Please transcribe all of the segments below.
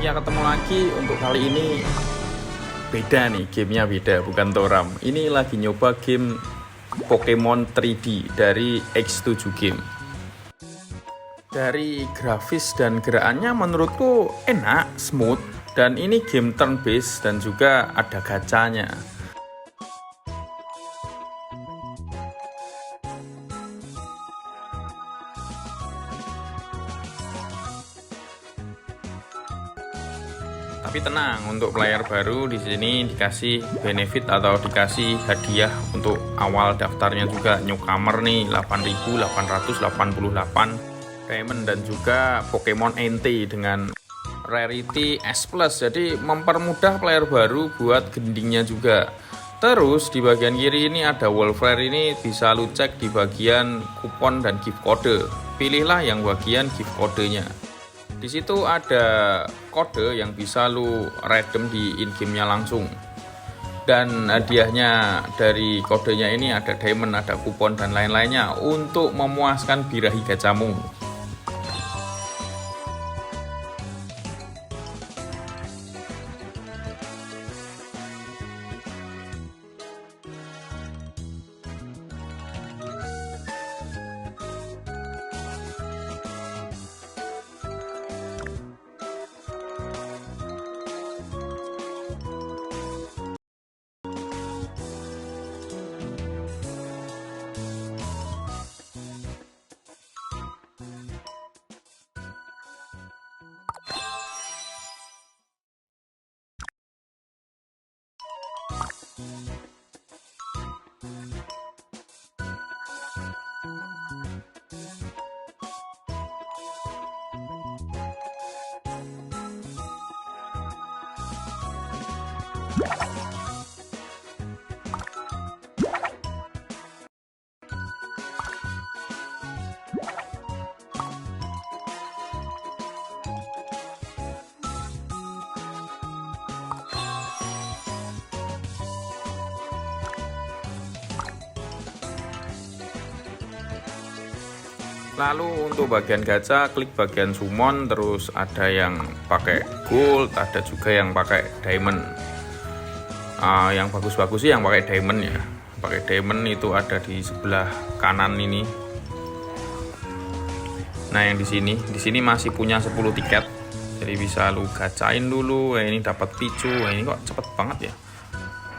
Ya ketemu lagi. Untuk kali ini beda nih, gamenya beda, bukan Toram. Ini lagi nyoba game Pokemon 3D dari X7 Game. Dari grafis dan gerakannya menurutku enak, smooth, dan ini game turn based dan juga ada gacanya. Tapi tenang, untuk player baru di sini dikasih benefit atau dikasih hadiah untuk awal daftarnya juga. Newcomer nih 8.888 diamond dan juga Pokemon NT dengan rarity S+. Jadi mempermudah player baru buat gendingnya juga. Terus di bagian kiri ini ada Wolfrare, ini bisa lu cek di bagian kupon dan gift code. Pilihlah yang bagian gift kodenya. Di situ ada kode yang bisa lu redeem di in-game-nya langsung. Dan hadiahnya dari kodenya ini ada diamond, ada kupon dan lain-lainnya untuk memuaskan birahi gacamu. Lalu untuk bagian gacha, klik bagian summon, terus ada yang pakai gold, ada juga yang pakai diamond. Yang bagus-bagus sih yang pakai diamond ya. Pakai diamond itu ada di sebelah kanan ini. Nah, yang di sini masih punya 10 tiket. Jadi bisa lu gacain dulu. Ini dapat Pichu. Ini kok cepet banget ya.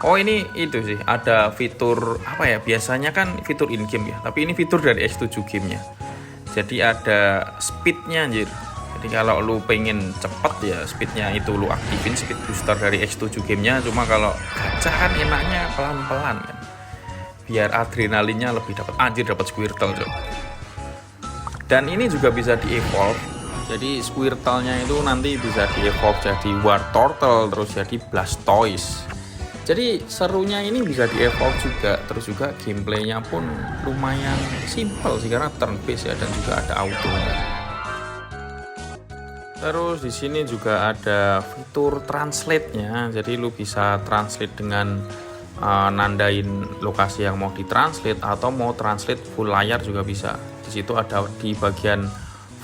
Oh, ini itu sih, ada fitur apa ya? Biasanya kan fitur in game ya, tapi ini fitur dari X7 Game-nya. Jadi ada speednya anjir. Jadi kalau lu pengen cepet ya speednya itu lu aktifin, speed booster dari X7 Game-nya. Cuma kalau gacha kan enaknya pelan-pelan kan, biar adrenalinnya lebih dapat. Anjir, dapat Squirtle coy. Dan ini juga bisa di evolve. Jadi Squirtle-nya itu nanti bisa di evolve jadi Wartortle, terus jadi Blastoise. Jadi serunya ini bisa di evolve juga. Terus juga gameplaynya pun lumayan simple sih karena turn based ya, dan juga ada auto. Terus di sini juga ada fitur translate-nya. Jadi lu bisa translate dengan nandain lokasi yang mau ditranslate atau mau translate full layar juga bisa. Di situ ada di bagian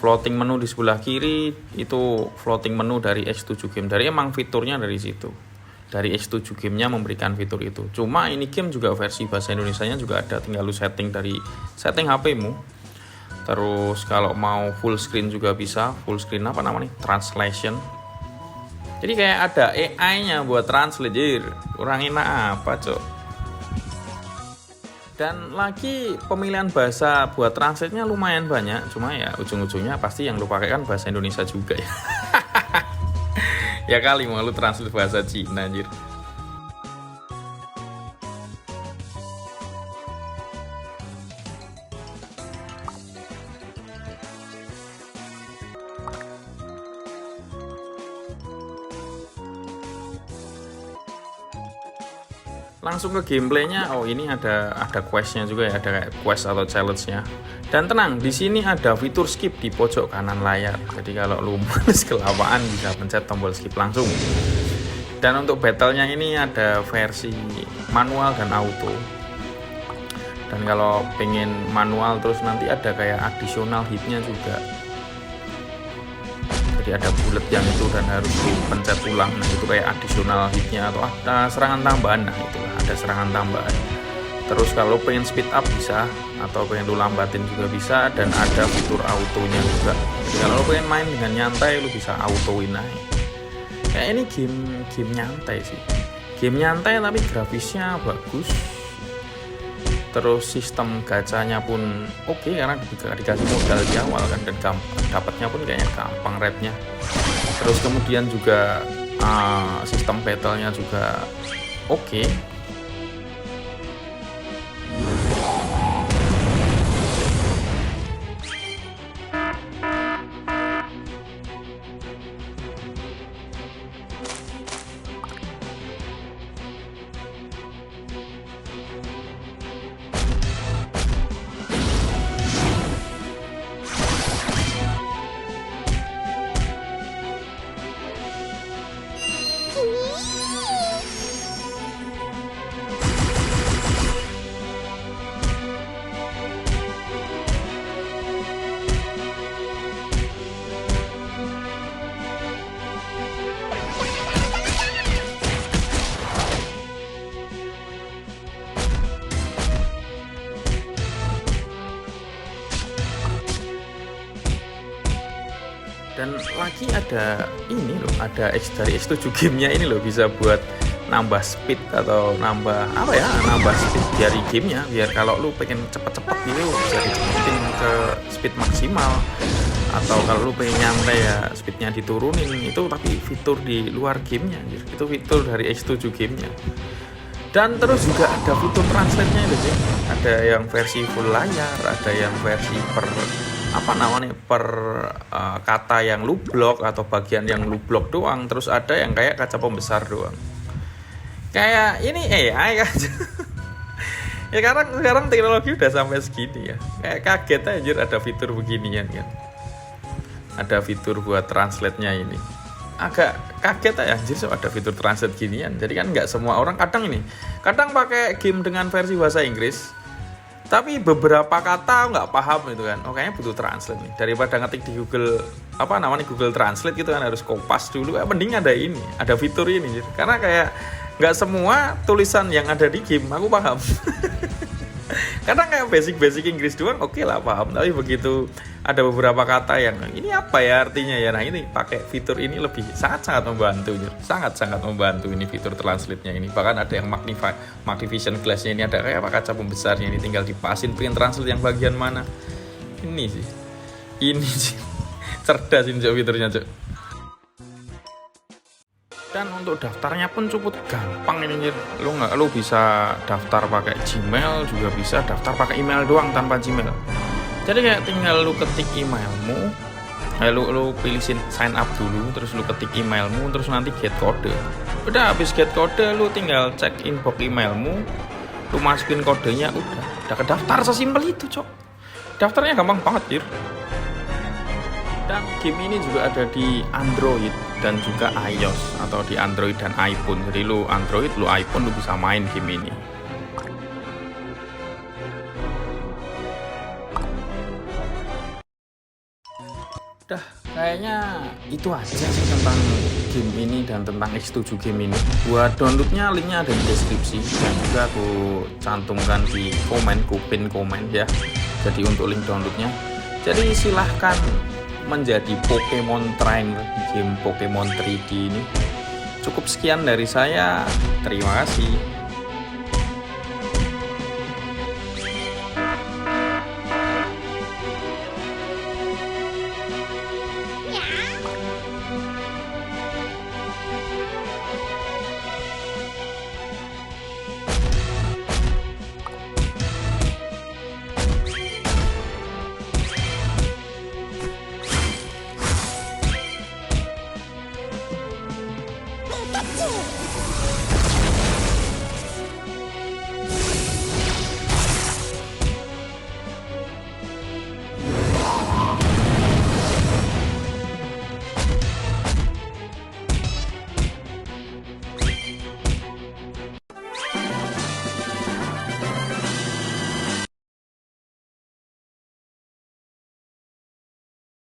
floating menu di sebelah kiri, itu floating menu dari X7 Game. Dari emang fiturnya dari situ. Dari X7 Game-nya memberikan fitur itu. Cuma ini game juga versi bahasa Indonesianya juga ada, tinggal lu setting dari setting HP-mu. Terus kalau mau full screen juga bisa, full screen apa namanya? Translation. Jadi kayak ada AI-nya buat translate, kurang enak apa, Cok. Dan lagi pemilihan bahasa buat translate-nya lumayan banyak, cuma ya ujung-ujungnya pasti yang lu pakai kan bahasa Indonesia juga ya. Ya kali mau lu translate bahasa Cina anjir. Langsung ke gameplaynya. Oh, ini ada questnya juga ya, ada kayak quest atau challenge-nya. Dan tenang, di sini ada fitur skip di pojok kanan layar. Jadi kalau lu males kelapaan bisa pencet tombol skip langsung. Dan untuk battle-nya ini ada versi manual dan auto. Dan kalau pengen manual terus nanti ada kayak additional hit-nya juga. jadi ada bullet yang itu dan harus dipencet ulang. Nah itu kayak additional hitnya atau ada serangan tambahan. Nah itulah ada serangan tambahan. Terus kalau pengen speed up bisa, atau pengen lu lambatin juga bisa, dan ada fitur autonya juga. Jadi kalau lu pengen main dengan nyantai lu bisa autoin aja. Kayak ini game nyantai sih, game nyantai tapi grafisnya bagus. Terus sistem gacanya pun oke, karena dikasih modal di awal kan, dan dapatnya pun kayaknya gampang rate-nya. Terus kemudian juga sistem battle-nya juga oke. Dan lagi ada ini loh, ada dari X7 gamenya ini loh, bisa buat nambah speed atau nambah speed dari gamenya, biar kalau lu pengen cepet-cepet gitu bisa dicepetin ke speed maksimal, atau kalau lu pengen nyantai ya speednya diturunin. Itu tapi fitur di luar gamenya, itu fitur dari X7 gamenya. Dan terus juga ada fitur translate-nya itu sih, ada yang versi full layar, ada yang versi per kata yang lu blok atau bagian yang lu blok doang, terus ada yang kayak kaca pembesar doang. Kayak ini AI kan. Ya sekarang teknologi udah sampai segini ya. Kayak kaget aja ada fitur beginian kan. Ada fitur buat translate-nya ini. Agak kaget aja anjir, so ada fitur translate ginian. Jadi kan nggak semua orang, kadang pakai game dengan versi bahasa Inggris, tapi beberapa kata nggak paham itu kan. Kayaknya butuh translate nih. Daripada ngetik di Google Google Translate gitu kan, harus kopas dulu. Mending ada ini, ada fitur ini. Karena kayak nggak semua tulisan yang ada di game aku paham. Kadang kayak basic Inggris doang oke lah paham, tapi begitu ada beberapa kata yang ini apa ya artinya ya, nah ini pakai fitur ini lebih sangat membantu, sangat membantu ini fitur translate-nya ini. Bahkan ada yang magnification glass-nya ini, ada kayak kaca pembesarnya ini, tinggal dipasin pengen translate yang bagian mana. Ini sih cerdas ini fiturnya cok. Dan untuk daftarnya pun cukup gampang ini, lu bisa daftar pakai Gmail, juga bisa daftar pakai email doang tanpa Gmail. Jadi kayak tinggal lu ketik emailmu, lu pilih sign up dulu, terus lu ketik emailmu, terus nanti get kode. Udah habis get kode, lu tinggal cek inbox emailmu, lu masukin kodenya, udah kedaftar, sesimpel itu cok. Daftarnya gampang banget Dan game ini juga ada di Android dan juga iOS, atau di Android dan iPhone. Jadi lu Android, lu iPhone, lu bisa main game ini. Udah, kayaknya itu aja sih tentang game ini dan tentang X7 game ini. Buat downloadnya linknya ada di deskripsi, dan juga aku cantumkan di pin komen ya. Jadi untuk link downloadnya. Jadi silahkan menjadi Pokemon Trainer di game Pokemon 3D ini. Cukup sekian dari saya. Terima kasih. Pikachu!